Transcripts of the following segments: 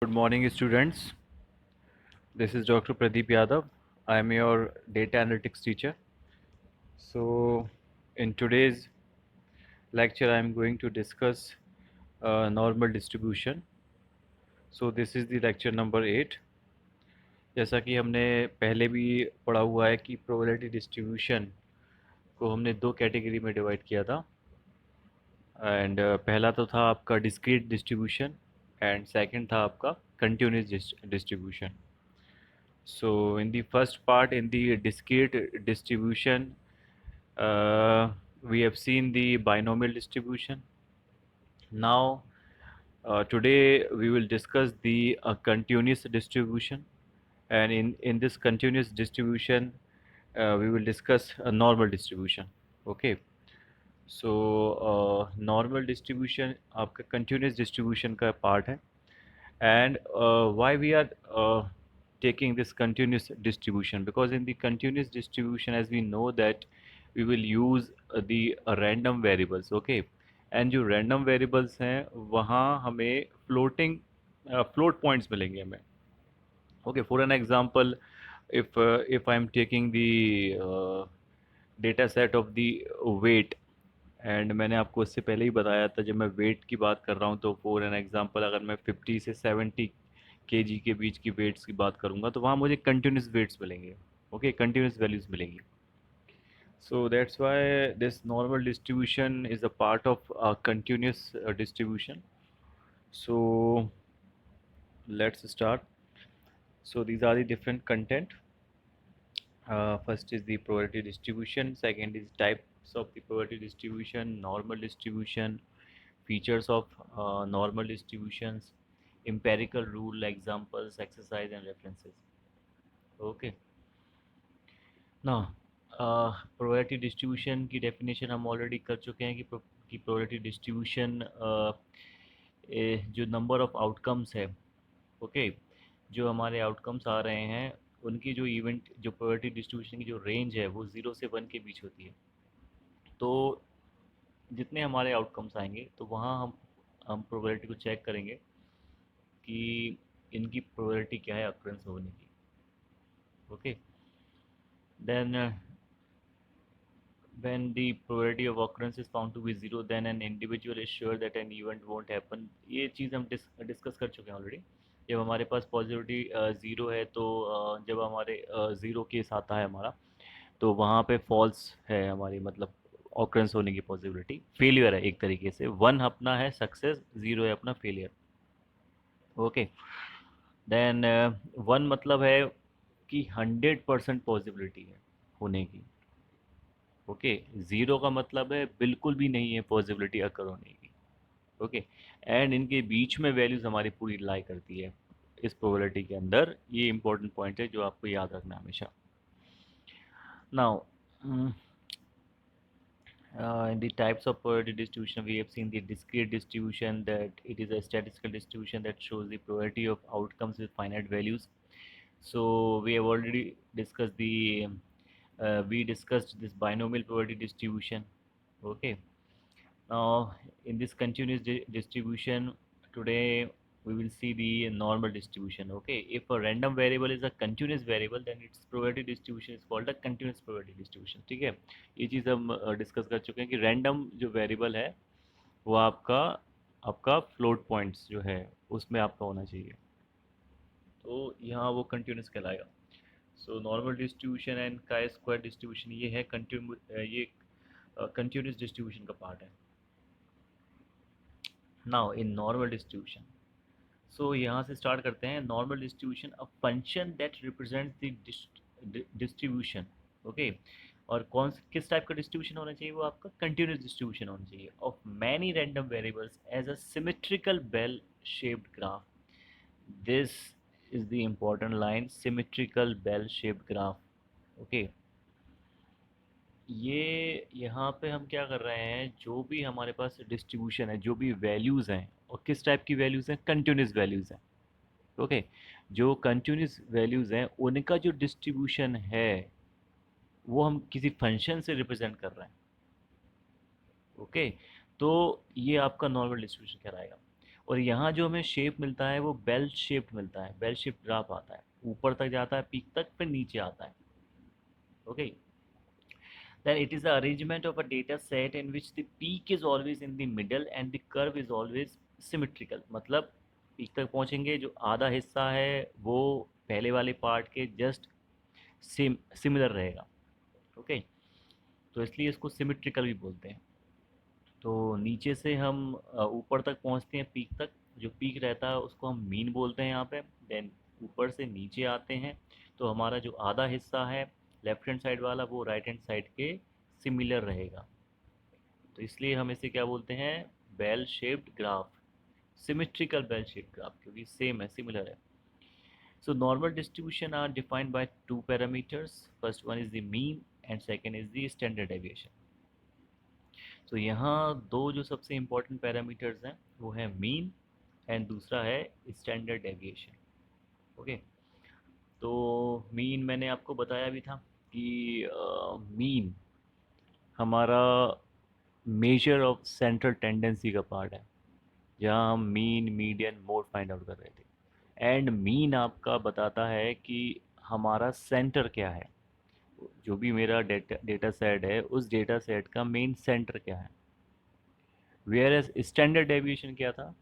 Good morning, students. This is Dr. Pradeep Yadav. I am your data analytics teacher. So, in today's lecture, I am going to discuss normal distribution. So, this is the lecture number 8. जैसा कि हमने पहले भी पढ़ा हुआ है कि probability distribution को हमने दो कैटेगरी में डिवाइड किया था एंड पहला तो था आपका डिस्क्रीट डिस्ट्रीब्यूशन एंड सेकंड था आपका continuous distribution. So in the first part, in the discrete distribution, we have seen the binomial distribution. Now, today we will discuss the continuous distribution, and in this continuous distribution, we will discuss a normal distribution. Okay. So normal distribution आपका continuous distribution का part है. And why we are taking this continuous distribution, because in the continuous distribution, as we know that we will use the random variables. Okay. And जो random variables हैं वहाँ हमें float points मिलेंगे हमें. Okay, for an example, if I'm taking the data set of the weight, and मैंने आपको इससे पहले ही बताया था, जब मैं वेट की बात कर रहा हूँ तो फॉर एन एग्जांपल अगर मैं 50 से 70 केजी के बीच की वेट्स की बात करूँगा तो वहाँ मुझे कंटिन्यूस वेट्स मिलेंगे. ओके, कंटिन्यूस वैल्यूज मिलेंगी. So that's why this normal distribution is a part of continuous distribution. So let's start. So these are the different content. First is the probability distribution, second is types of the probability distribution, normal distribution, features of normal distributions, empirical rule, examples, exercise and references. Okay. Now, probability distribution की definition हम already कर चुके हैं कि probability distribution जो number of outcomes है, okay, जो हमारे आउटकम्स आ रहे हैं उनकी जो प्रोबेबिलिटी डिस्ट्रीब्यूशन की जो रेंज है वो 0 से 1 के बीच होती है. तो जितने हमारे आउटकम्स आएंगे तो वहाँ हम प्रोबेबिलिटी को चेक करेंगे कि इनकी प्रोबेबिलिटी क्या है अक्रेंस होने की. Okay. Then when the probability of occurrence is found to be zero, then an individual is sure that an event won't happen. ये चीज़ हम डिस्कस कर चुके हैं ऑलरेडी. जब हमारे पास पॉजिटिविटी ज़ीरो है तो जब हमारे ज़ीरो केस आता है हमारा, तो वहाँ पे फॉल्स है हमारी, मतलब ऑकरेंस होने की पॉसिबिलिटी, फेलियर है एक तरीके से. वन अपना है सक्सेस, ज़ीरो है अपना फेलियर. ओके. देन वन मतलब है कि 100% पॉसिबिलिटी है होने की. ओके. ज़ीरो का मतलब है बिल्कुल भी नहीं है पॉसिबिलिटी अकर होने की. ओके. एंड इनके बीच में वैल्यूज़ हमारी पूरी लाई करती है इस प्रोबेबिलिटी के अंदर. ये इंपॉर्टेंट पॉइंट है जो आपको याद रखना है हमेशा. Now in the types of probability distribution, we have seen the discrete distribution, that it is a statistical distribution that shows the probability of outcomes with finite values. So we have already discussed we discussed this binomial probability distribution. Okay. Now in this continuous distribution, today we will see the normal distribution. Okay, if a random variable is a continuous variable, then its probability distribution is called a continuous probability distribution. ठीक है. ये चीज़ हम discuss कर चुके हैं कि random जो variable है वो आपका आपका फ्लोट पॉइंट्स जो है उसमें आपका होना चाहिए, तो यहाँ वो कंटिन्यूस कहलाएगा. सो नॉर्मल डिस्ट्रीब्यूशन एंड का स्क्वायर डिस्ट्रीब्यूशन ये है ये कंटिन्यूस डिस्ट्रीब्यूशन का पार्ट है. नाउ इन नॉर्मल डिस्ट्रीब्यूशन, सो यहाँ से स्टार्ट करते हैं. Normal distribution a function that represents the distribution. Okay. और किस टाइप का डिस्ट्रीब्यूशन होना चाहिए, वो आपका कंटिन्यूस डिस्ट्रीब्यूशन होना चाहिए of many random variables as a symmetrical bell shaped graph. This is the important line, symmetrical bell shaped graph. Okay. ये यहाँ पे हम क्या कर रहे हैं, जो भी हमारे पास डिस्ट्रीब्यूशन है, जो भी वैल्यूज़ हैं, और किस टाइप की वैल्यूज़ हैं, कंटिन्यूस वैल्यूज़ हैं. ओके. जो कंटिन्यूस वैल्यूज़ हैं उनका जो डिस्ट्रीब्यूशन है वो हम किसी फंक्शन से रिप्रेजेंट कर रहे हैं. ओके. तो ये आपका नॉर्मल डिस्ट्रीब्यूशन कहलाएगा. और यहाँ जो हमें शेप मिलता है वो बेल शेप्ड मिलता है, बेल शेप्ड ग्राफ आता है, ऊपर तक जाता है पीक तक, फिर नीचे आता है। Okay, then it is the arrangement of a data set in which the peak is always in the middle and the curve is always symmetrical। मतलब पीक तक पहुंचेंगे, जो आधा हिस्सा है वो पहले वाले पार्ट के जस्ट सिमिलर रहेगा। ओके, तो इसलिए इसको सिमिट्रिकल भी बोलते हैं। तो नीचे से हम ऊपर तक पहुंचते हैं पीक तक, जो पीक रहता है उसको हम मीन बोलते हैं यहाँ पे। देन ऊपर से नीचे आते हैं तो हमारा जो आधा हिस्सा है लेफ्ट हैंड साइड वाला वो राइट हैंड साइड के सिमिलर रहेगा। तो इसलिए हम इसे क्या बोलते हैं, bell shaped graph, symmetrical bell shaped graph, क्योंकि सेम है, सिमिलर है। So normal distribution are defined by two parameters. First one is the mean and second is the standard deviation. तो यहाँ दो जो सबसे इम्पोर्टेंट पैरामीटर्स हैं वो है मीन एंड दूसरा है स्टैंडर्ड डेविएशन। ओके, तो मीन मैंने आपको बताया भी था कि मीन हमारा मेजर ऑफ सेंट्रल टेंडेंसी का पार्ट है, जहाँ हम mean median mode find out कर रहे थे। एंड मीन आपका बताता है कि हमारा सेंटर क्या है, जो भी मेरा डेटा डेटा सेट है उस डेटा सेट का मेन सेंटर क्या है। वेयर एज स्टैंडर्ड डेविएशन क्या था,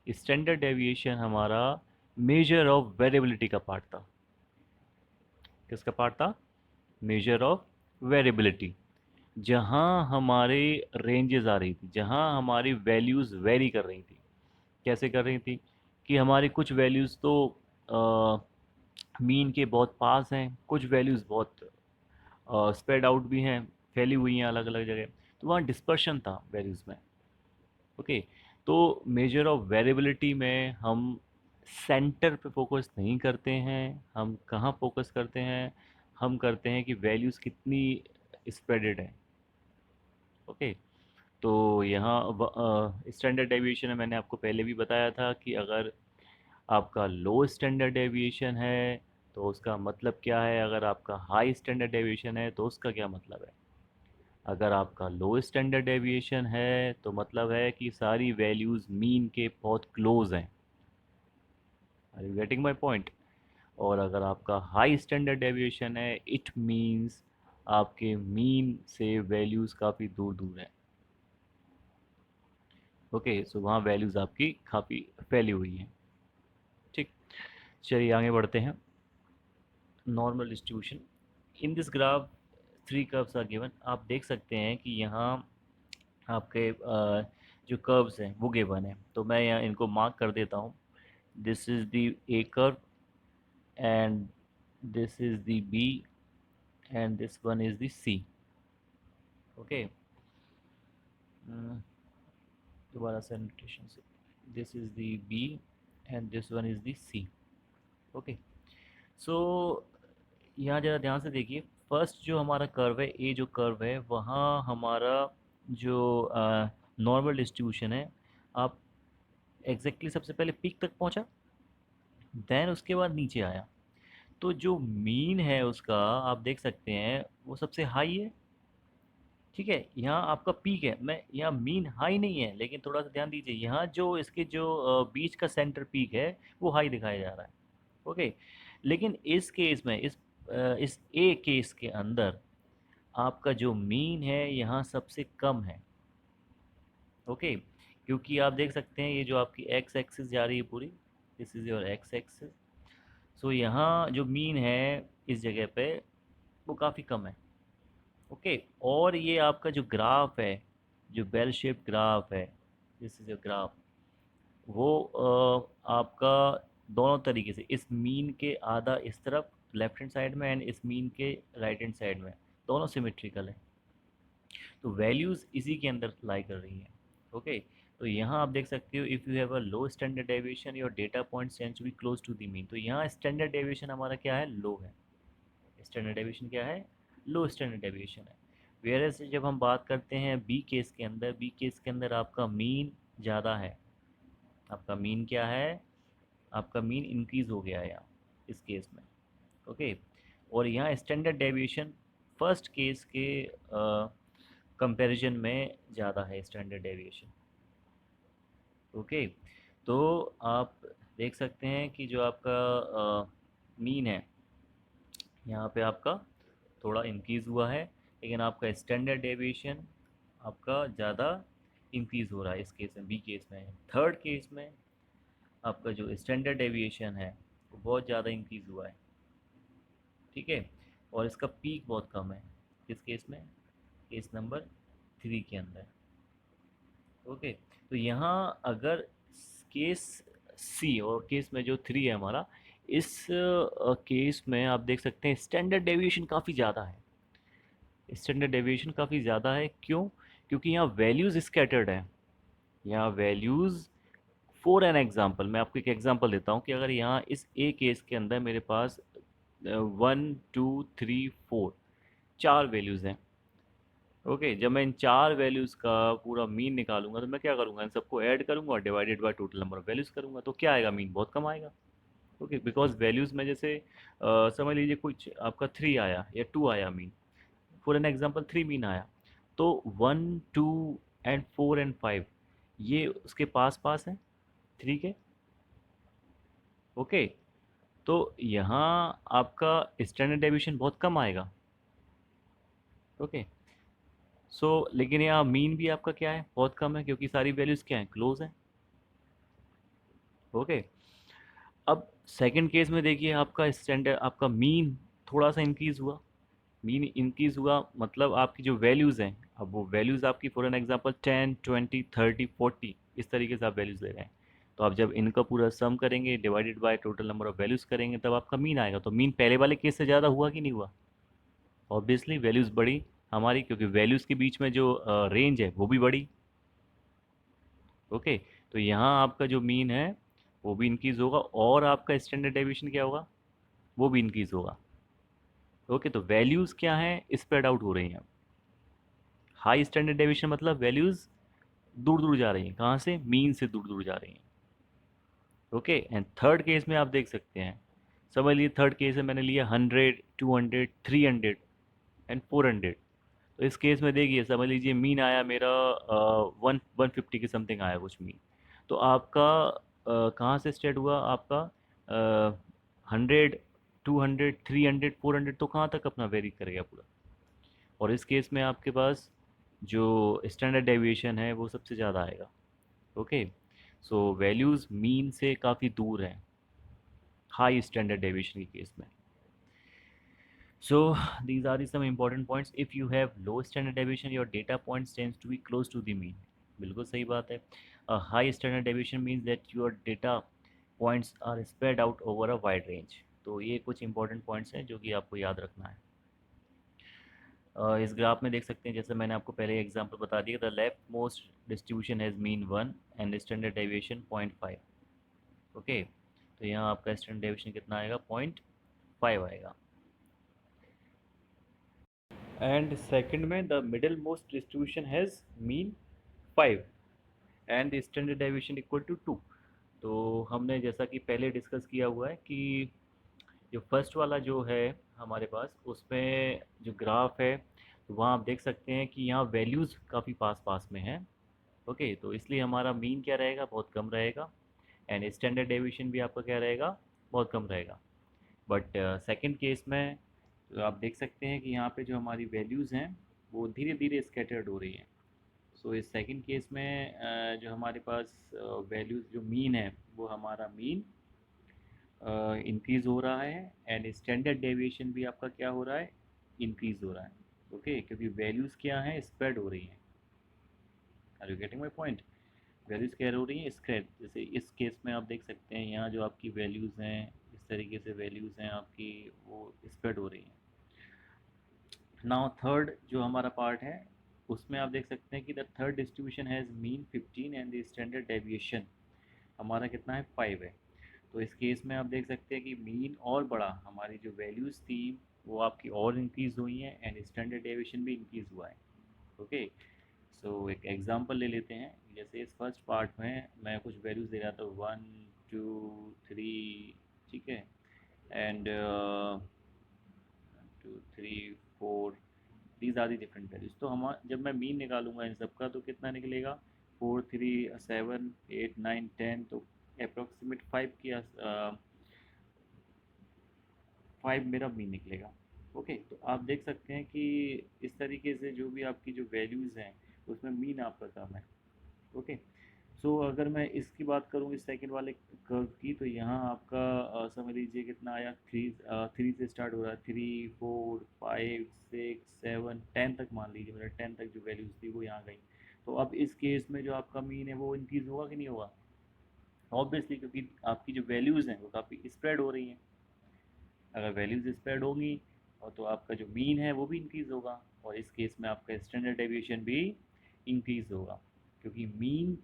स्टैंडर्ड डेविएशन हमारा मेजर ऑफ वेरिएबिलिटी का पार्ट था। किसका पार्ट था, मेजर ऑफ वेरिएबिलिटी, जहाँ हमारे रेंजेस आ रही थी, जहाँ हमारी वैल्यूज़ वेरी कर रही थी। कैसे कर रही थी कि हमारी कुछ वैल्यूज़ तो मीन के बहुत पास हैं, कुछ वैल्यूज़ बहुत स्प्रेड आउट भी हैं, फैली हुई हैं अलग अलग जगह, तो वहाँ डिस्पर्शन था वैल्यूज़ में। ओके, तो मेजर ऑफ वेरिएबिलिटी में हम सेंटर पे फोकस नहीं करते हैं, हम कहाँ फोकस करते हैं, हम करते हैं कि वैल्यूज़ कितनी स्प्रेडेड है। ओके, तो यहाँ स्टैंडर्ड डेविएशन है, मैंने आपको पहले भी बताया था कि अगर आपका लो स्टैंडर्ड डेविएशन है तो उसका मतलब क्या है, अगर आपका हाई स्टैंडर्ड डेविएशन है तो उसका क्या मतलब है। अगर आपका लो स्टैंडर्ड डेविएशन है तो मतलब है कि सारी वैल्यूज़ मीन के बहुत क्लोज हैं। Are you getting my point. और अगर आपका हाई स्टैंडर्ड डेविएशन है इट मीन्स आपके मीन से वैल्यूज़ काफ़ी दूर दूर हैं। ओके, सो वहाँ वैल्यूज़ आपकी काफ़ी फैली हुई हैं। ठीक, चलिए आगे बढ़ते हैं। Normal distribution in this graph three curves are given. आप देख सकते हैं कि यहाँ आपके जो कर्व्स हैं वो गिवन है, तो मैं यहाँ इनको मार्क कर देता हूँ। This is the A curve and this is the B and this one is the C. Okay, दोबारा से नोटेशन से, this is the B and this one is the C. Okay, so यहाँ ज़रा ध्यान से देखिए, फर्स्ट जो हमारा कर्व है, ए जो कर्व है, वहाँ हमारा जो नॉर्मल डिस्ट्रीब्यूशन है, आप एग्जैक्टली सबसे पहले पीक तक पहुँचा, देन उसके बाद नीचे आया, तो जो मीन है उसका आप देख सकते हैं वो सबसे हाई है। ठीक है, यहाँ आपका पीक है, मैं यहाँ मीन हाई नहीं है, लेकिन थोड़ा सा ध्यान दीजिए, यहाँ जो इसके जो बीच का सेंटर पीक है वो हाई दिखाया जा रहा है। ओके, लेकिन इस केस में इस ए केस के अंदर आपका जो मीन है यहाँ सबसे कम है। ओके, क्योंकि आप देख सकते हैं ये जो आपकी एक्स एक्सिस जा रही है पूरी, this is your X axis. So यहाँ जो मीन है इस जगह पे वो काफ़ी कम है। ओके, और ये आपका जो ग्राफ है, जो बेल शेप ग्राफ है, दिस इज़ योर ग्राफ, वो आपका दोनों तरीके से, इस मीन के आधा इस तरफ लेफ्ट हैंड साइड में एंड इस मीन के राइट हैंड साइड में, दोनों सिमेट्रिकल है। तो वैल्यूज़ इसी के अंदर लाई कर रही हैं। ओके, तो यहाँ आप देख सकते हो, if you have a low standard deviation your data points tends to be close to the mean. तो यहाँ स्टैंडर्ड डेविएशन हमारा क्या है, लो है। स्टैंडर्ड डेविएशन क्या है, लो स्टैंडर्ड डेविएशन है। वेयरएज जब हम बात करते हैं बी केस के अंदर, बी केस के अंदर आपका मीन ज़्यादा है। आपका मीन क्या है, आपका मीन इंक्रीज़ हो गया है यहाँ इस केस में। ओके, और यहाँ स्टैंडर्ड डेविएशन फर्स्ट केस के कंपैरिजन में ज़्यादा है स्टैंडर्ड डेविएशन। ओके, तो आप देख सकते हैं कि जो आपका मीन है यहाँ पे आपका थोड़ा इंक्रीज़ हुआ है, लेकिन आपका स्टैंडर्ड डेविएशन आपका ज़्यादा इंक्रीज़ हो रहा है इस केस में, बी केस में। थर्ड केस में आपका जो स्टैंडर्ड डेविएशन है वो बहुत ज़्यादा इंक्रीज़ हुआ है, ठीक है, और इसका पीक बहुत कम है। किस केस में? केस नंबर 3 के अंदर। ओके, तो यहाँ अगर केस सी और केस में जो 3 है हमारा, इस केस में आप देख सकते हैं स्टैंडर्ड डेविएशन काफ़ी ज़्यादा है। स्टैंडर्ड डेविएशन काफ़ी ज़्यादा है, क्यों? क्योंकि यहाँ वैल्यूज़ स्कैटर्ड है। यहाँ वैल्यूज़, फॉर एन एग्जांपल मैं आपको एक एग्जांपल देता हूँ कि अगर यहाँ इस ए केस के अंदर मेरे पास 1 2 3 4 4 वैल्यूज़ हैं। ओके, जब मैं इन 4 वैल्यूज़ का पूरा मीन निकालूंगा तो मैं क्या करूँगा, इन सबको ऐड करूँगा और divided by total number of values करूँगा, तो क्या आएगा? मीन बहुत कम आएगा। ओके, बिकॉज वैल्यूज़ में जैसे समझ लीजिए कुछ आपका 3 आया या 2 आया mean, for an example 3 mean आया, तो 1 2 एंड 4 एंड 5 ये उसके पास पास है 3 के। ओके, तो यहाँ आपका स्टैंडर्ड डेविएशन बहुत कम आएगा। ओके, सो लेकिन यहाँ मीन भी आपका क्या है? बहुत कम है, क्योंकि सारी वैल्यूज़ क्या हैं? क्लोज हैं। ओके, अब सेकंड केस में देखिए आपका स्टैंडर्ड, आपका मीन थोड़ा सा इंक्रीज हुआ। मीन इंक्रीज हुआ मतलब आपकी जो वैल्यूज़ हैं, अब वो वैल्यूज़ आपकी फॉर एन एग्जांपल 10 20 30 40 इस तरीके से आप वैल्यूज़ ले रहे हैं। तो आप जब इनका पूरा सम करेंगे divided by total number of values करेंगे तब आपका मीन आएगा। तो मीन पहले वाले केस से ज़्यादा हुआ कि नहीं हुआ? ऑब्वियसली वैल्यूज़ बढ़ी हमारी, क्योंकि वैल्यूज़ के बीच में जो रेंज है वो भी बढ़ी। ओके, तो यहाँ आपका जो मीन है वो भी इंक्रीज होगा और आपका स्टैंडर्ड डेविएशन क्या होगा? वो भी इंक्रीज होगा। ओके, तो वैल्यूज़ क्या है? स्प्रेड आउट हो रही हैं। हाई स्टैंडर्ड डेविएशन मतलब वैल्यूज़ दूर दूर जा रही हैं। कहाँ से? मीन से दूर दूर जा रही हैं। ओके, एंड थर्ड केस में आप देख सकते हैं, समझ लीजिए थर्ड केस में मैंने लिया 100 200 300 एंड 400। तो इस केस में देखिए, समझ लीजिए मीन आया मेरा 150 के समथिंग आया कुछ मीन। तो आपका कहाँ से स्टार्ट हुआ आपका? 100 200 300 400, तो कहाँ तक अपना वेरी करेगा पूरा। और इस केस में आपके पास जो स्टैंडर्ड डेविएशन है वो सबसे ज़्यादा आएगा। ओके, सो वैल्यूज़ मीन से काफ़ी दूर हैं हाई स्टैंडर्ड डेविएशन के केस में। So these are the some important points. If you have low standard deviation, your data points tends to be close to the mean. बिल्कुल सही बात है। A high standard deviation means that your data points are spread out over a wide range. तो ये कुछ important points हैं जो कि आपको याद रखना है। इस ग्राफ में देख सकते हैं, जैसे मैंने आपको पहले एग्जांपल बता दिया, the left most distribution has mean 1 and standard deviation 0.5। Okay, तो यहाँ आपका स्टैंडर्ड डेविएशन कितना आएगा? 0.5 आएगा। एंड सेकंड में the middle most distribution has mean 5 and standard deviation equal to 2। तो हमने जैसा कि पहले डिस्कस किया हुआ है कि जो फर्स्ट वाला जो है हमारे पास, उसमें जो ग्राफ है तो वहाँ आप देख सकते हैं कि यहाँ वैल्यूज़ काफ़ी पास पास में हैं। ओके, तो इसलिए हमारा मीन क्या रहेगा? बहुत कम रहेगा। एंड स्टैंडर्ड डेविएशन भी आपका क्या रहेगा? बहुत कम रहेगा। बट सेकंड केस में तो आप देख सकते हैं कि यहाँ पे जो हमारी वैल्यूज़ हैं वो धीरे धीरे स्कैटर्ड हो रही हैं। सो इस सेकंड केस में जो हमारे पास वैल्यूज़ जो मीन है वो हमारा मीन इंक्रीज़ हो रहा है एंड स्टैंडर्ड डेविएशन भी आपका क्या हो रहा है? इंक्रीज़ हो रहा है। ओके, क्योंकि वैल्यूज़ क्या हैं? स्प्रेड हो रही हैं। Are you getting my point? Values क्या हो रही हैं? स्प्रेड। जैसे इस केस में आप देख सकते हैं यहाँ जो आपकी वैल्यूज़ हैं, इस तरीके से वैल्यूज़ हैं आपकी, वो स्प्रेड हो रही हैं। नाउ थर्ड जो हमारा पार्ट है उसमें आप देख सकते हैं कि the third distribution has mean 15 and the standard deviation हमारा कितना है? 5 है। तो इस केस में आप देख सकते हैं कि मीन और बड़ा, हमारी जो वैल्यूज़ थी वो आपकी और इंक्रीज़ हुई हैं एंड स्टैंडर्ड डेविएशन भी इंक्रीज़ हुआ है। ओके, सो एक एग्जांपल ले लेते हैं। जैसे इस फर्स्ट पार्ट में मैं कुछ वैल्यूज़ दे रहा था, 1 2 3, ठीक है, and 2 3 4, these are the different values. तो हम जब मैं मीन निकालूंगा इन सब का तो कितना निकलेगा? 4 3 7 8 9 10, तो अप्रोक्सीमेट 5 मेरा मीन निकलेगा। ओके, तो आप देख सकते हैं कि इस तरीके से जो भी आपकी जो वैल्यूज़ हैं उसमें मीन आपका कम है। ओके, सो अगर मैं इसकी बात करूँ इस सेकंड वाले कर्व की, तो यहाँ आपका समझ लीजिए कितना आया, थ्री से स्टार्ट हो रहा है, 3 4 5 6 7 10 तक, मान लीजिए मेरा 10 तक जो वैल्यूज़ थी वो यहाँ गई। तो अब इस केस में जो आपका मीन है वो इंक्रीज़ होगा कि नहीं होगा? ऑब्वियसली, क्योंकि आपकी जो वैल्यूज़ हैं वो काफ़ी स्प्रेड हो रही हैं। अगर वैल्यूज़ स्प्रेड होंगी और तो आपका जो मीन है वो भी इंक्रीज़ होगा, और इस केस में आपका स्टैंडर्ड डेविएशन भी इंक्रीज़ होगा। क्योंकि मीन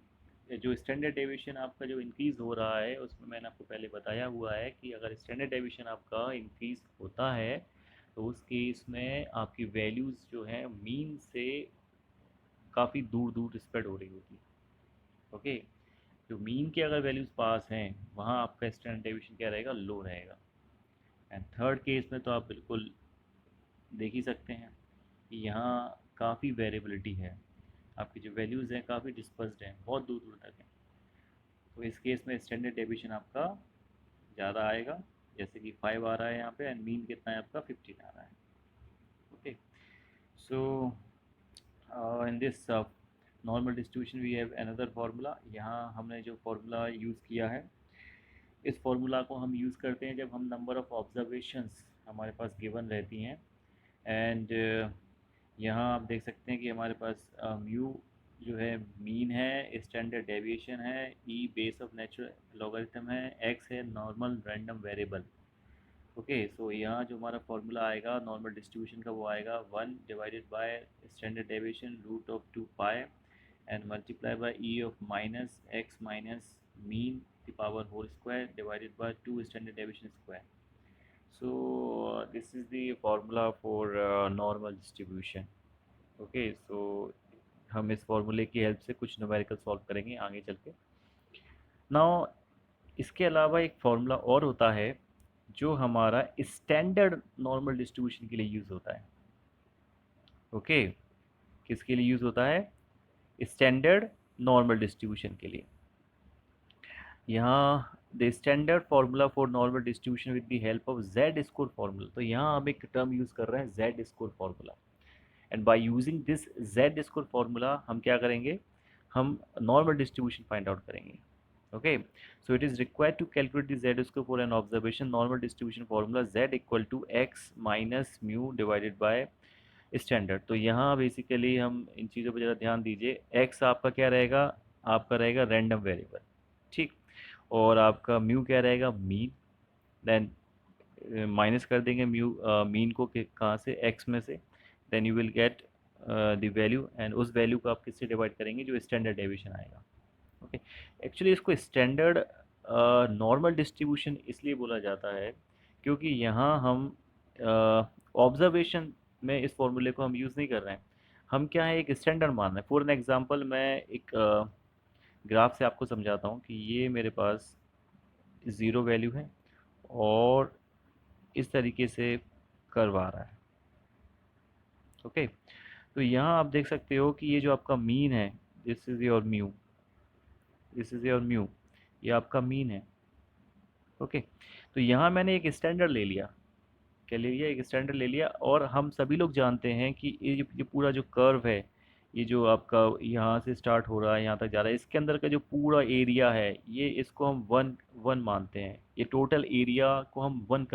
जो स्टैंडर्ड डेविएशन आपका जो इंक्रीज़ हो रहा है उसमें मैंने आपको पहले बताया हुआ है कि अगर स्टैंडर्ड डेविएशन आपका इंक्रीज़ होता है तो उस केस में आपकी वैल्यूज़ जो है मीन से काफ़ी दूर दूर स्प्रेड हो रही होती है। ओके, जो मीन के अगर वैल्यूज़ पास हैं वहाँ आपका स्टैंडर्ड डेविएशन क्या रहेगा, लो रहेगा। एंड थर्ड केस में तो आप बिल्कुल देख ही सकते हैं कि यहाँ काफ़ी वेरिएबिलिटी है, आपकी जो वैल्यूज़ हैं काफ़ी डिस्पर्स्ड हैं, बहुत दूर दूर तक हैं। तो इस केस में स्टैंडर्ड डेविएशन आपका ज़्यादा आएगा, जैसे कि 5 आ रहा है यहाँ पे, एंड मीन कितना है आपका 15 आ रहा है। Okay, so in this normal distribution we have another formula. यहाँ हमने जो फार्मूला यूज़ किया है, इस फार्मूला को हम यूज़ करते हैं जब हम नंबर ऑफ़ ऑब्जर्वेशंस हमारे पास गिवन रहती हैं। एंड यहाँ आप देख सकते हैं कि हमारे पास म्यू जो है मीन है, स्टैंडर्ड डेविएशन है, ई बेस ऑफ नेचुरल लॉगरिथम है, एक्स है normal random variable. Okay, so यहाँ जो हमारा फॉर्मूला आएगा नॉर्मल डिस्ट्रीब्यूशन का वो आएगा 1 divided by standard deviation root of 2 pi and multiply by e of minus x minus mean the power whole square divided by 2 standard deviation square. So this is the formula for normal distribution. Okay, so हम इस फॉर्मूले की help से कुछ numerical solve करेंगे आगे चल के। नाउ इसके अलावा एक फार्मूला और होता है जो हमारा स्टैंडर्ड नॉर्मल डिस्ट्रीब्यूशन के लिए यूज़ होता है। ओके, किसके लिए यूज़ होता है? स्टैंडर्ड नॉर्मल डिस्ट्रीब्यूशन के लिए। यहाँ the standard formula for normal distribution with the help of Z score formula. तो यहाँ हम एक टर्म यूज़ कर रहे हैं Z score formula, and by using this Z score formula हम क्या करेंगे, हम नॉर्मल डिस्ट्रीब्यूशन फाइंड आउट करेंगे। Okay, so it is required to calculate the Z score for an observation normal distribution formula Z equal to x minus mu divided by standard. तो यहाँ basically हम इन चीज़ों पर ज़रा ध्यान दीजिए। एक्स आपका क्या रहेगा, आपका रहेगा रैंडम वेरिएबल, ठीक, और आपका म्यू क्या रहेगा, मीन। देन माइनस कर देंगे म्यू मीन को कहाँ से, एक्स में से। Then you will get the value, and उस वैल्यू को आप किससे डिवाइड करेंगे, जो स्टैंडर्ड डेविएशन आएगा। ओके, एक्चुअली इसको स्टैंडर्ड नॉर्मल डिस्ट्रीब्यूशन इसलिए बोला जाता है क्योंकि यहाँ हम ऑब्जर्वेशन में इस फॉर्मूले को हम यूज़ नहीं कर रहे हैं, हम क्या है एक स्टैंडर्ड मान रहे हैं। फॉर एन एग्जांपल मैं एक ग्राफ से आपको समझाता हूँ कि ये मेरे पास ज़ीरो वैल्यू है और इस तरीके से कर्व आ रहा है। ओके, तो यहाँ आप देख सकते हो कि ये जो आपका मीन है, this is your mu, this is your mu, ये आपका मीन है। ओके, तो यहाँ मैंने एक स्टैंडर्ड ले लिया, क्या ले लिया, एक स्टैंडर्ड ले लिया। और हम सभी लोग जानते हैं कि ये पूरा जो कर्व है, ये जो आपका यहाँ से स्टार्ट हो रहा है यहाँ तक जा रहा है, इसके अंदर का जो पूरा एरिया है ये, इसको हम वन वन मानते हैं, ये टोटल एरिया को हम वन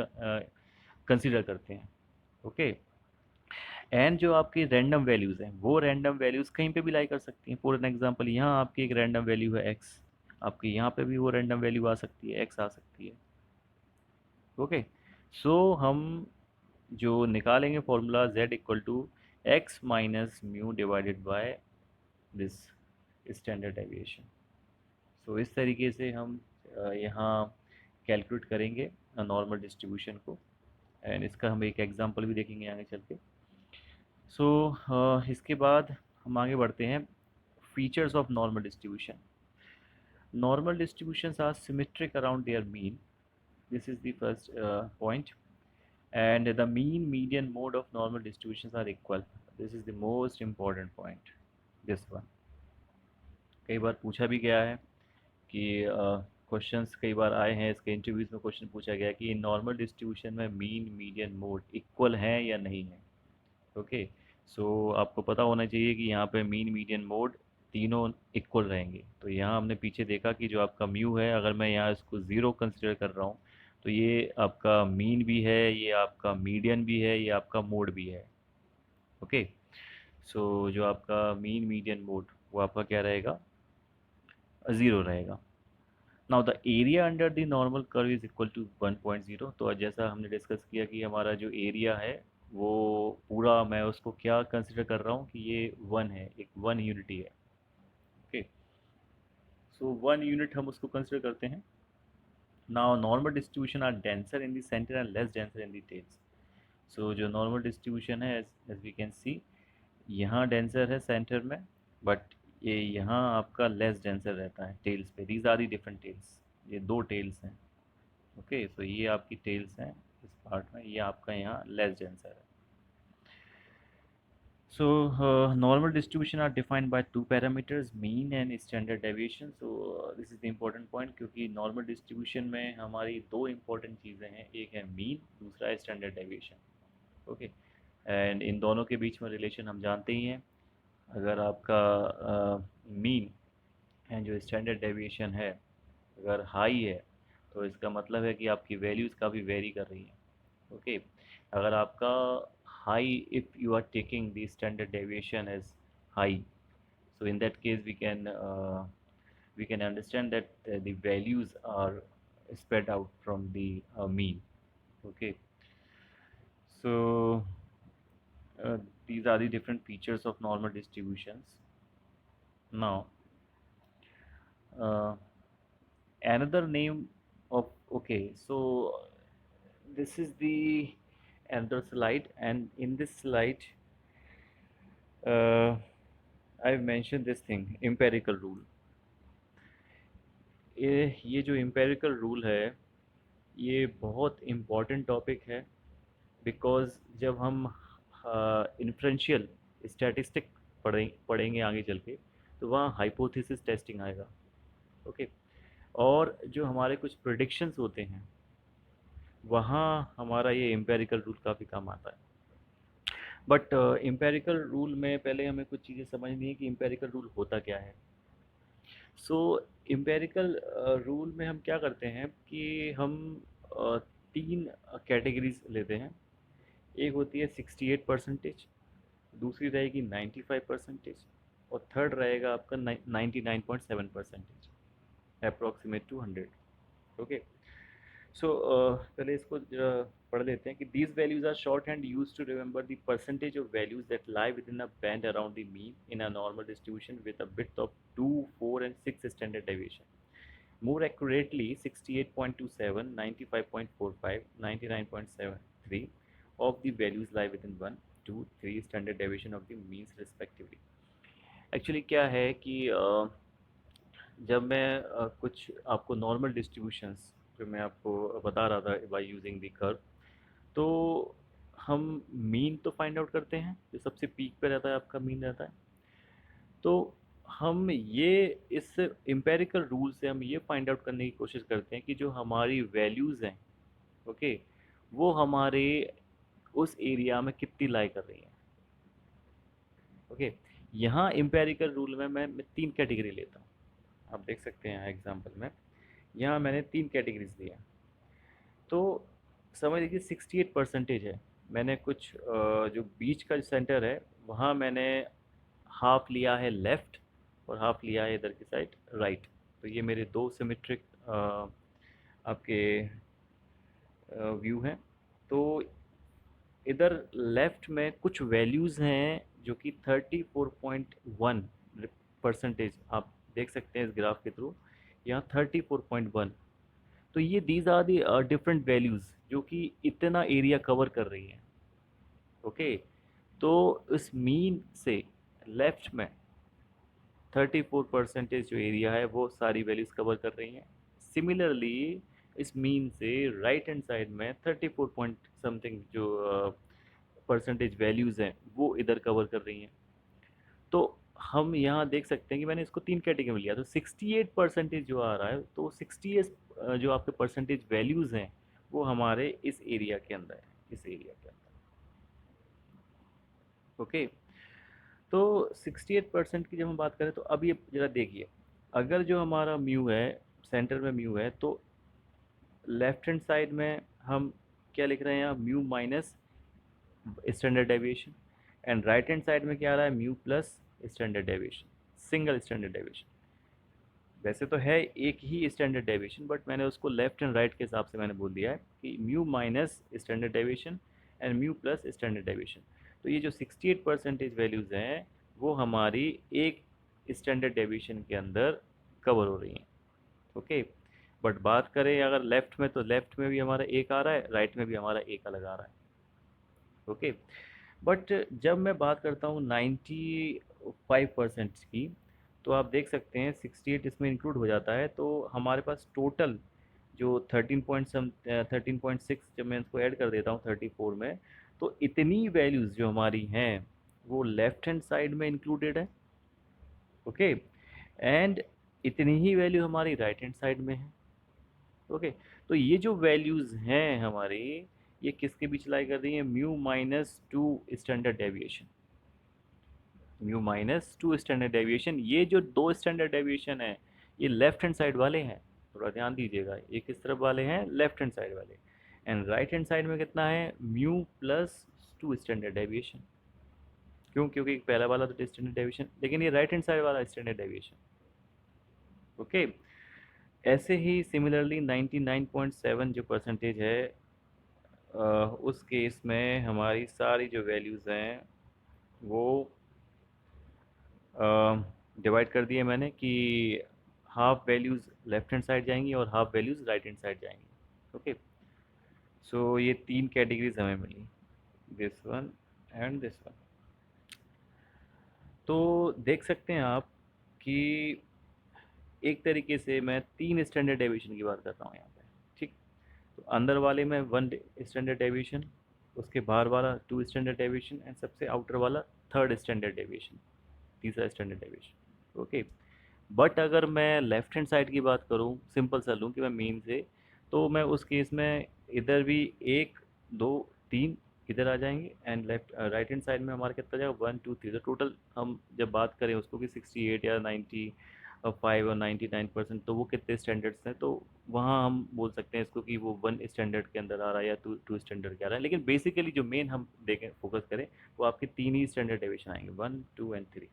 कंसिडर करते हैं। ओके, एंड जो आपकी रैंडम वैल्यूज़ हैं वो रैंडम वैल्यूज़ कहीं पे भी लाई कर सकती हैं। फॉर एन एग्जांपल यहाँ आपकी एक रैंडम वैल्यू है एक्स, आपकी यहाँ पे भी वो रैंडम वैल्यू आ सकती है, एक्स आ सकती है। ओके, सो हम जो निकालेंगे formula z equal to x minus mu divided by this standard deviation. So इस तरीके से हम यहाँ कैलकुलेट करेंगे नॉर्मल डिस्ट्रीब्यूशन को, एंड इसका हम एक एग्जांपल भी देखेंगे आगे चल के। सो इसके बाद हम आगे बढ़ते हैं, features of normal distribution. Normal distributions are symmetric around their mean, this is the first point, and the mean median mode of normal distributions are equal. This is the most important point, this one। कई बार पूछा भी गया है कि questions कई बार आए हैं, इसके इंटरव्यूज में क्वेश्चन पूछा गया कि नॉर्मल डिस्ट्रीब्यूशन में मीन मीडियन मोड इक्वल है या नहीं है। ओके, सो आपको पता होना चाहिए कि यहाँ पे मीन मीडियन मोड तीनों इक्वल रहेंगे। तो यहाँ हमने पीछे देखा कि जो आपका म्यू है, अगर मैं यहाँ इसको ज़ीरो कंसिडर कर रहा हूँ तो ये आपका मीन भी है, ये आपका मीडियन भी है, ये आपका मोड भी है। ओके, सो जो आपका मीन मीडियन मोड वो आपका क्या रहेगा, ज़ीरो रहेगा। Now the area under the normal curve is equal to 1.0। तो जैसा हमने डिस्कस किया कि हमारा जो एरिया है वो पूरा, मैं उसको क्या कंसिडर कर रहा हूँ कि ये वन है, एक वन यूनिटी है। ओके, सो वन यूनिट हम उसको कंसिडर करते हैं। Now normal distribution are denser in the centre and less denser in the tails. So जो नॉर्मल डिस्ट्रीब्यूशन है, एज वी कैन सी, यहाँ डेंसर है सेंटर में, बट ये यहाँ आपका लेस डेंसर रहता है टेल्स पे। These are the different tails, ये दो टेल्स हैं। ओके, सो ये आपकी टेल्स हैं इस पार्ट में, ये आपका यहाँ लेस डेंसर है। So normal distribution are defined by two parameters, mean and standard deviation. So this is the important point, क्योंकि नॉर्मल डिस्ट्रीब्यूशन में हमारी दो इंपॉर्टेंट चीज़ें हैं, एक है मीन, दूसरा है standard deviation. Okay, and in दोनों के बीच में रिलेशन हम जानते ही हैं। अगर आपका मीन एंड जो स्टैंडर्ड डेविएशन है अगर हाई है, तो इसका मतलब है कि आपकी वैल्यूज़ काफ़ी वेरी कर रही हैं। ओके, अगर आपका high, if you are taking the standard deviation as high, so in that case we can understand that the values are spread out from the mean. Okay, so uh, these are the different features of normal distributions. Now uh, another name of, okay, so this is the another slide, and in this slide uh, I've mentioned this thing, empirical rule। ये जो empirical rule है ये बहुत important topic है, because जब हम inferential statistic पढ़ेंगे आगे चल के, तो वहाँ हाइपोथेसिस टेस्टिंग आएगा। ओके, और जो हमारे कुछ प्रिडिक्शंस होते हैं वहाँ हमारा ये एम्पेरिकल रूल काफ़ी काम आता है। बट एम्पेरिकल रूल में पहले हमें कुछ चीज़ें समझनी है कि एम्पेरिकल रूल होता क्या है। सो एम्पेरिकल रूल में हम क्या करते हैं कि हम तीन कैटेगरीज लेते हैं। एक होती है 68%, दूसरी रहेगी 95% और थर्ड रहेगा आपका 99.7%, अप्रॉक्सीमेट टू 100। ओके, सो पहले इसको जरा पढ़ लेते हैं कि these values are shorthand use to remember the percentage of values that lie within a band around the mean in a normal distribution with a width of 2, 4 and 6 standard deviation. More accurately, 68.27, 95.45, 99.73 of the values lie within 1, 2, 3 standard deviation of the means respectively। Actually क्या है कि जब मैं कुछ आपको normal distributions जो मैं आपको बता रहा था बाय यूजिंग द कर्व, तो हम मीन तो फाइंड आउट करते हैं, जो सबसे पीक पे रहता है आपका मीन रहता है। तो हम ये इस एम्पेरिकल रूल से हम ये फाइंड आउट करने की कोशिश करते हैं कि जो हमारी वैल्यूज़ हैं, ओके, वो हमारे उस एरिया में कितनी लाई कर रही हैं। ओके, यहाँ एम्पेरिकल रूल में मैं तीन कैटेगरी लेता हूँ। आप देख सकते हैं एग्जांपल में, यहाँ मैंने तीन कैटेगरीज लिया। तो समझ लीजिए 68% है, मैंने कुछ जो बीच का सेंटर है वहाँ मैंने हाफ लिया है लेफ़्ट और हाफ लिया है इधर की साइड राइट। तो ये मेरे दो सिमेट्रिक आपके व्यू हैं। तो इधर लेफ़्ट में कुछ वैल्यूज़ हैं जो कि 34.1%, आप देख सकते हैं इस ग्राफ के थ्रू, यहाँ 34.1। तो ये these are the different values जो कि इतना एरिया कवर कर रही हैं। ओके, तो इस मीन से लेफ्ट में 34% जो एरिया है वो सारी वैल्यूज़ कवर कर रही हैं। सिमिलरली इस मीन से राइट हैंड साइड में 34 पॉइंट समथिंग जो परसेंटेज वैल्यूज़ हैं वो इधर कवर कर रही हैं। तो हम यहाँ देख सकते हैं कि मैंने इसको तीन कैटेगरी में लिया, तो 68% जो आ रहा है, तो 68 जो आपके परसेंटेज वैल्यूज़ हैं वो हमारे इस एरिया के अंदर है, इस एरिया के अंदर। ओके, तो 68% की जब हम बात करें तो अब ये जरा देखिए, अगर जो हमारा म्यू है, सेंटर में म्यू है, तो लेफ्ट हैंड साइड में हम क्या लिख रहे हैं यहाँ, mu minus standard deviation, and right hand side में क्या आ रहा है, mu plus standard deviation, single standard deviation. वैसे तो है एक ही स्टैंडर्ड डेविएशन, बट मैंने उसको लेफ्ट एंड राइट के हिसाब से मैंने बोल दिया है कि mu minus standard deviation and mu plus standard deviation. तो ये जो 68 परसेंटेज वैल्यूज़ हैं वो हमारी एक स्टैंडर्ड डेविएशन के अंदर कवर हो रही हैं। ओके, बट बात करें अगर लेफ्ट में, तो लेफ्ट में भी हमारा एक आ रहा है, राइट में भी हमारा एक अलग आ रहा है। ओके, बट जब मैं बात करता हूँ 95% की, तो आप देख सकते हैं 68 इसमें इंक्लूड हो जाता है, तो हमारे पास टोटल जो 13.6, जब मैं इसको ऐड कर देता हूँ 34 में, तो इतनी वैल्यूज़ जो हमारी हैं वो लेफ्ट हैंड साइड में इंक्लूडेड है। ओके, एंड इतनी ही वैल्यू हमारी राइट हैंड साइड में है। ओके, तो ये जो वैल्यूज़ हैं हमारी, ये किसके बीच लाई कर रही है, mu minus two standard deviation, mu minus two standard deviation. ये जो दो स्टैंडर्ड डेविएशन है ये लेफ्ट हैंड साइड वाले हैं, थोड़ा ध्यान दीजिएगा, ये किस तरफ वाले हैं, लेफ्ट हैंड साइड वाले। एंड राइट हैंड साइड में कितना है, mu plus two standard deviation. क्यों, क्योंकि पहला वाला तो स्टैंडर्ड डेविएशन, लेकिन ये राइट हैंड साइड वाला स्टैंडर्ड डेविएशन। ओके, ऐसे ही सिमिलरली 99.7 जो परसेंटेज है, उस केस में हमारी सारी जो वैल्यूज़ हैं वो डिवाइड कर दिए मैंने कि half values left hand side जाएंगी और half values right hand side जाएंगी। ओके, सो ये तीन कैटेगरीज हमें मिली, this one and this one. तो देख सकते हैं आप कि एक तरीके से मैं तीन स्टैंडर्ड डेविएशन की बात कर रहा हूँ यहाँ पे। ठीक, तो अंदर वाले में वन स्टैंडर्ड डेविएशन, उसके बाहर वाला टू स्टैंडर्ड डेविएशन, एंड सबसे आउटर वाला थर्ड स्टैंडर्ड डेविएशन, तीसरा स्टैंडर्ड डेविएशन। ओके, बट अगर मैं लेफ्ट हैंड साइड की बात करूँ, सिंपल सा लूँ कि मैं मीन से, तो मैं उस केस में इधर भी एक, दो, तीन इधर आ जाएंगे, and left right hand side में हमारा कितना जाएगा, 1 2 3। तो टोटल हम जब बात करें उसको कि 68 या 95 और 99%, तो वो कितने स्टैंडर्ड्स हैं, तो वहाँ हम बोल सकते हैं इसको कि वो वन स्टैंडर्ड के अंदर आ रहा है या टू स्टैंडर्ड के आ रहा है। लेकिन बेसिकली जो मेन हम देखें, फोकस करें, वो आपके तीन ही स्टैंडर्ड डेविएशन आएंगे, 1 2 एंड 3।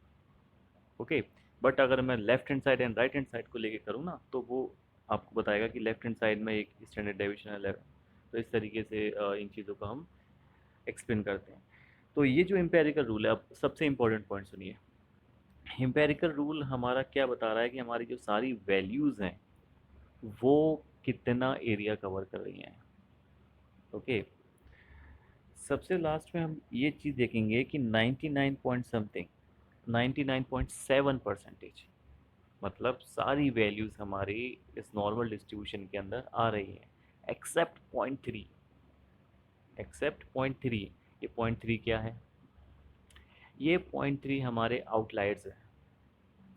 ओके, बट अगर मैं left hand side and right hand side को लेके करूँ ना, तो वो आपको बताएगा कि लेफ्ट हैंड साइड में एक स्टैंडर्ड डेविएशन है, लेफ्ट। तो इस तरीके से इन चीज़ों को हम एक्सप्लेन करते हैं। तो ये जो एम्पेरिकल रूल है, अब सबसे इम्पोर्टेंट पॉइंट सुनिए। एम्पेरिकल रूल हमारा क्या बता रहा है कि हमारी जो सारी वैल्यूज़ हैं वो कितना एरिया कवर कर रही हैं। ओके, सबसे लास्ट में हम ये चीज़ देखेंगे कि 99 पॉइंट समथिंग, 99.7 परसेंटेज, मतलब सारी वैल्यूज़ हमारी इस नॉर्मल डिस्ट्रीब्यूशन के अंदर आ रही हैं, except point three, except point three. ये पॉइंट थ्री क्या है, ये पॉइंट थ्री हमारे आउटलायर्स हैं।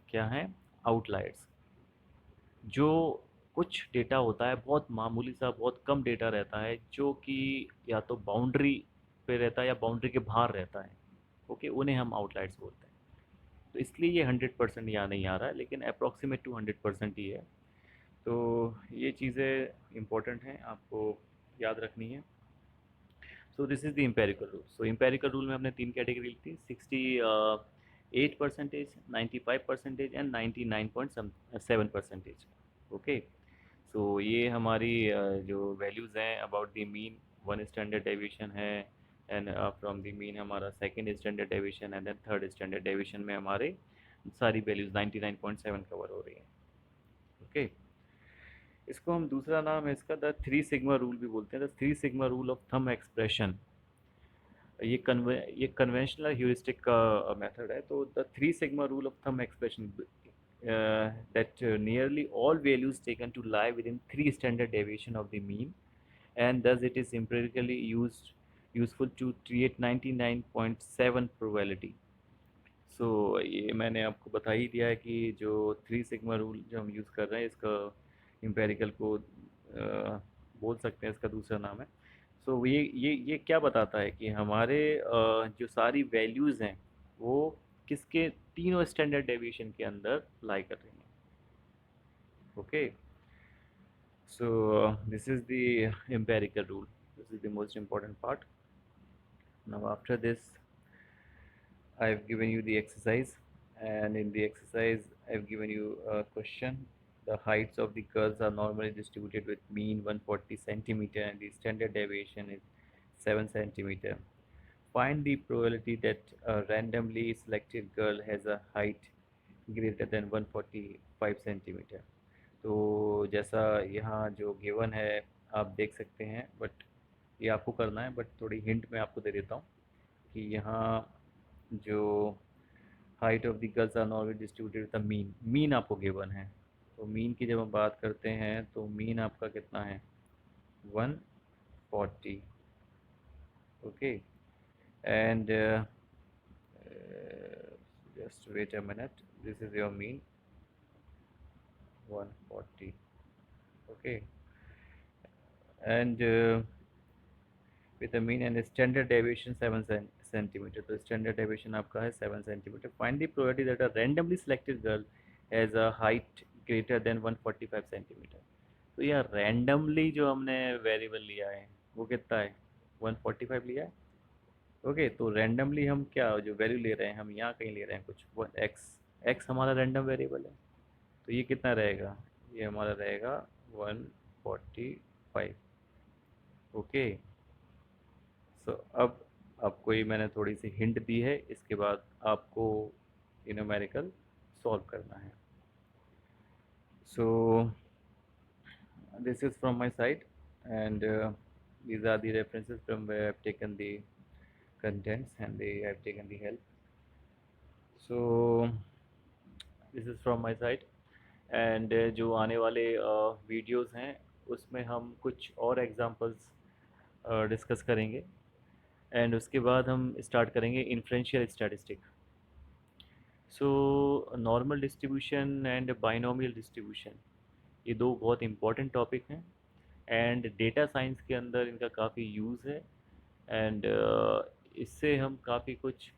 क्या हैं, आउटलायर्स। जो कुछ डेटा होता है बहुत मामूली सा, बहुत कम डेटा रहता है जो कि या तो बाउंड्री पे रहता है या बाउंड्री के बाहर रहता है। ओके, उन्हें हम आउटलायर्स बोलते हैं। तो इसलिए ये 100% यहाँ नहीं आ रहा है, लेकिन अप्रॉक्सीमेट टू 100% ही है। तो ये चीज़ें इम्पोर्टेंट हैं, आपको याद रखनी है। So this is the empirical rule. So empirical rule में हमने तीन कैटेगरी ली थी, 68%, 95% एंड 99.7%। ओके, सो ये हमारी जो वैल्यूज़ हैं about the mean, one standard deviation है, एंड फ्रॉम द मीन हमारा second standard deviation, and then third standard deviation में हमारे सारी वैल्यूज़ 99.7 कवर हो रही हैं। ओके, इसको हम, दूसरा नाम है इसका द थ्री सिग्मा रूल भी बोलते हैं, the three sigma rule of thumb expression. ये कन्वेंशनल ह्यूरिस्टिक का मेथड है। तो the three sigma rule of thumb expression, that nearly all values taken to lie within three standard deviation of the mean, and thus it is empirically useful to create 99.7 probability. सो ये मैंने आपको बता ही दिया है कि जो थ्री सिग्मा रूल जो हम यूज़ कर रहे हैं इसका इम्पेरिकल को बोल सकते हैं, इसका दूसरा नाम है। सो ये क्या बताता है कि हमारे जो सारी वैल्यूज़ हैं वो किसके तीनों स्टैंडर्ड डेविएशन के अंदर लाई कर रही हैं। Okay, so this is the empirical rule. This is the most important part. Now after this I've given you the exercise, and in the exercise I've given you a question. The heights of the curves are normally distributed with mean 140 centimeter and the standard deviation is 7 centimeter. Find the probability that a randomly selected girl has a height greater than 145 centimetre. तो जैसा यहाँ जो given है आप देख सकते हैं, but ये आपको करना है, बट थोड़ी हिंट मैं आपको दे देता हूँ कि यहाँ जो height of the girls are normally distributed the mean आपको गिवन है। तो मीन की जब हम बात करते हैं तो मीन आपका कितना है, 140। Okay, and just wait a minute, this is your mean 140। okay, and with a mean and standard deviation 7 centimeter, तो standard deviation आपका है 7 centimeter। find the probability that a randomly selected girl has a height greater than 145 centimeter। तो यह randomly जो हमने variable लिया है वो कितना है, 145 लिया है। ओके, तो रैंडमली हम क्या जो वैल्यू ले रहे हैं, हम यहाँ कहीं ले रहे हैं कुछ एक्स, एक्स हमारा रैंडम वेरिएबल है। तो ये कितना रहेगा, ये हमारा रहेगा 145। ओके, सो अब आपको ये मैंने थोड़ी सी हिंट दी है, इसके बाद आपको ये न्यूमेरिकल सॉल्व करना है। सो this is from my side, and these are the references from where I've taken the contents and I've taken the help. So this is from my side, and जो आने वाले वीडियोस हैं उसमें हम कुछ और एग्जांपल्स डिस्कस करेंगे, and उसके बाद हम स्टार्ट करेंगे inferential statistic. So normal distribution and binomial distribution, ये दो बहुत इंपॉर्टेंट टॉपिक हैं, एंड डेटा साइंस के अंदर इनका काफ़ी यूज़ है, एंड इससे हम काफ़ी कुछ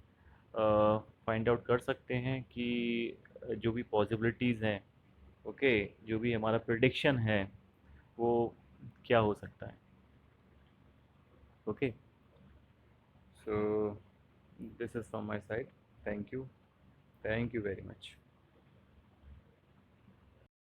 फाइंड आउट कर सकते हैं कि जो भी पॉसिबिलिटीज़ हैं, ओके, जो भी हमारा प्रिडिक्शन है वो क्या हो सकता है। Okay, so this is from my side. Thank you, thank you very much.